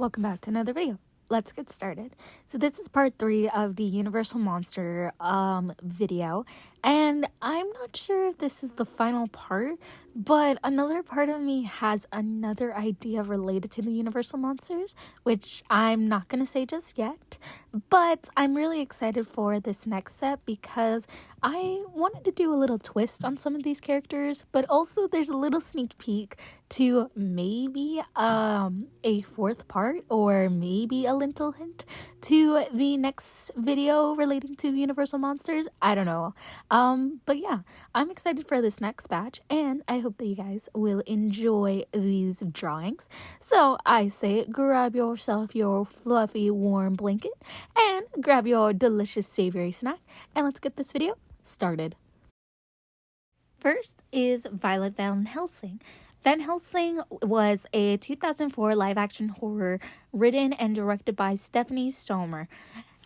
Welcome back to another video. Let's get started. So this is part 3 of the Universal Monster video, and I'm not sure if this is the final part, but another part of me has another idea related to the Universal Monsters, which I'm not going to say just yet, but I'm really excited for this next set because I wanted to do a little twist on some of these characters, but also there's a little sneak peek to maybe a fourth part or maybe a little hint to the next video relating to Universal Monsters. I don't know. But yeah, I'm excited for this next batch, and I hope that you guys will enjoy these drawings. So I say grab yourself your fluffy warm blanket and grab your delicious savory snack, and let's get this video started. First is Violet Van Helsing. Van Helsing was a 2004 live-action horror written and directed by Stephanie Stommer.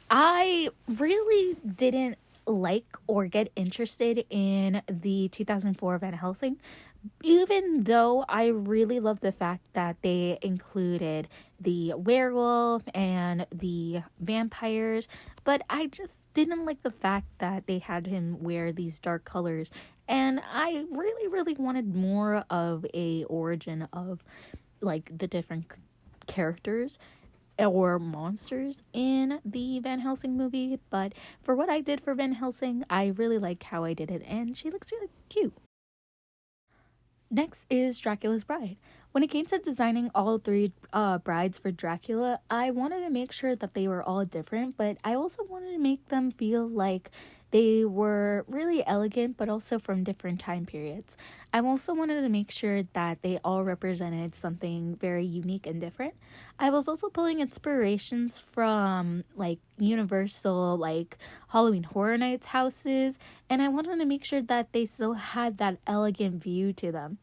I really didn't like or get interested in the 2004 Van Helsing, even though I really love the fact that they included the werewolf and the vampires, but I just didn't like the fact that they had him wear these dark colors, and I really wanted more of a origin of like the different characters or monsters in the Van Helsing movie. But for what I did for Van Helsing, I really like how I did it, and she looks really cute. Next is Dracula's Bride. When it came to designing all three brides for Dracula, I wanted to make sure that they were all different, but I also wanted to make them feel like they were really elegant, but also from different time periods. I also wanted to make sure that they all represented something very unique and different. I was also pulling inspirations from like Universal, like Halloween Horror Nights houses, and I wanted to make sure that they still had that elegant view to them.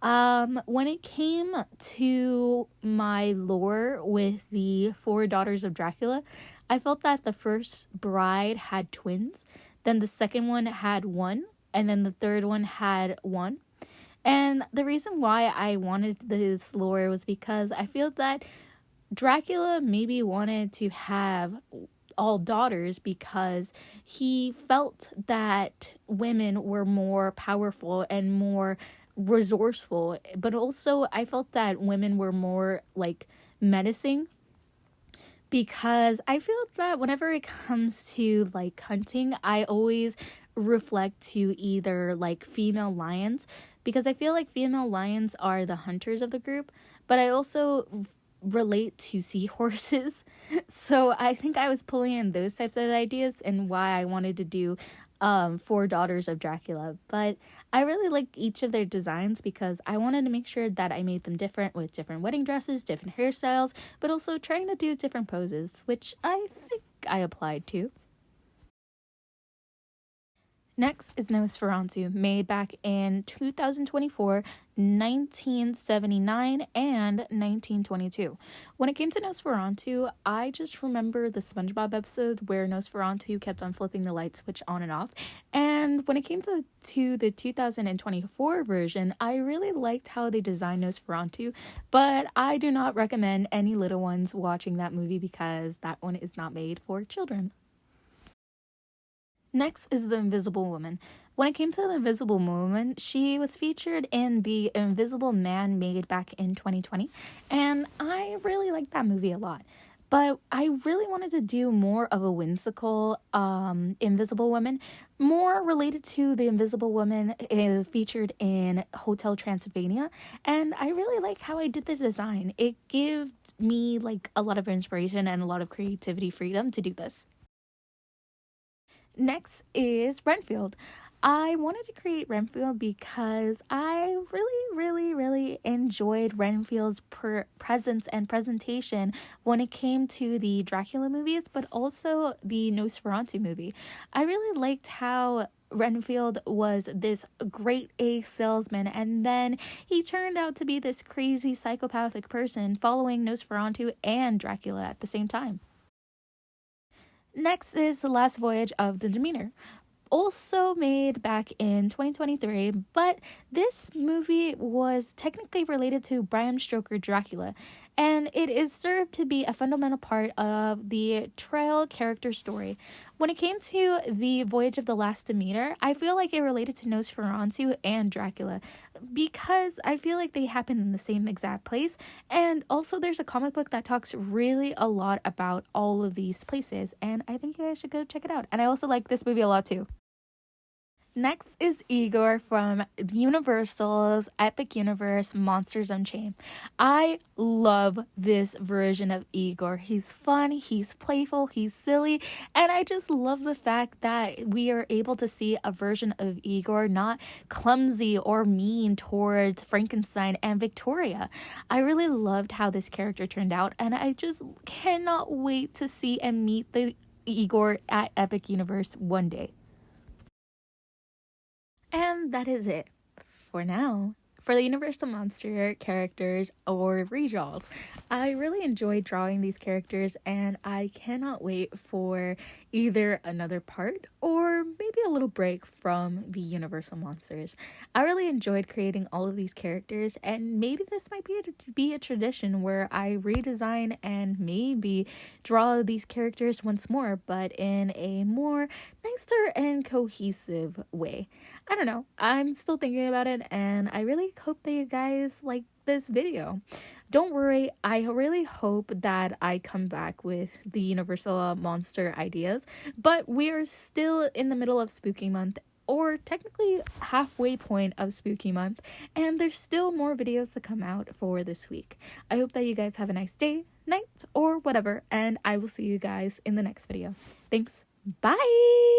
When it came to my lore with the 4 daughters of Dracula, I felt that the first bride had twins, then the second one had 1, and then the third one had 1. And the reason why I wanted this lore was because I feel that Dracula maybe wanted to have all daughters because he felt that women were more powerful and more resourceful, but also I felt that women were more like menacing, because I feel that whenever it comes to like hunting, I always reflect to either like female lions, because I feel like female lions are the hunters of the group, but I also relate to seahorses. So I think I was pulling in those types of ideas and why I wanted to do 4 daughters of Dracula. But I really like each of their designs because I wanted to make sure that I made them different, with different wedding dresses, different hairstyles, but also trying to do different poses, which I think I applied to. Next is Nosferatu, made back in 2024, 1979, and 1922. When it came to Nosferatu, I just remember the SpongeBob episode where Nosferatu kept on flipping the light switch on and off. And when it came to the 2024 version, I really liked how they designed Nosferatu, but I do not recommend any little ones watching that movie because that one is not made for children. Next is The Invisible Woman. When it came to The Invisible Woman, she was featured in The Invisible Man made back in 2020, and I really liked that movie a lot. But I really wanted to do more of a whimsical Invisible Woman, more related to the Invisible Woman featured in Hotel Transylvania, and I really like how I did this design. It gave me like a lot of inspiration and a lot of creativity freedom to do this. Next is Renfield. I wanted to create Renfield because I really enjoyed Renfield's presence and presentation when it came to the Dracula movies, but also the Nosferatu movie. I really liked how Renfield was this great A salesman, and then he turned out to be this crazy psychopathic person following Nosferatu and Dracula at the same time. Next is The Last Voyage of the Demeter, also made back in 2023, but this movie was technically related to Bram Stoker Dracula, and it is served to be a fundamental part of the trail character story. When it came to the Voyage of the Last Demeter, I feel like it related to Nosferatu and Dracula because I feel like they happen in the same exact place, and also there's a comic book that talks really a lot about all of these places, and I think you guys should go check it out. And I also like this movie a lot too. Next is Igor from Universal's Epic Universe Monsters Unchained. I love this version of Igor. He's fun, he's playful, he's silly, and I just love the fact that we are able to see a version of Igor not clumsy or mean towards Frankenstein and Victoria. I really loved how this character turned out, and I just cannot wait to see and meet the Igor at Epic Universe one day. And that is it for now for the Universal Monster characters or redraws. I really enjoyed drawing these characters, and I cannot wait for either another part or maybe a little break from the Universal Monsters. I really enjoyed creating all of these characters, and maybe this might be a tradition where I redesign and maybe draw these characters once more, but in a more nicer and cohesive way. I don't know. I'm still thinking about it, and I really hope that you guys like this video. Don't worry, I really hope that I come back with the Universal Monster ideas, but we are still in the middle of Spooky Month, or technically halfway point of Spooky Month, and there's still more videos to come out for this week. I hope that you guys have a nice day, night, or whatever, and I will see you guys in the next video. Thanks. Bye!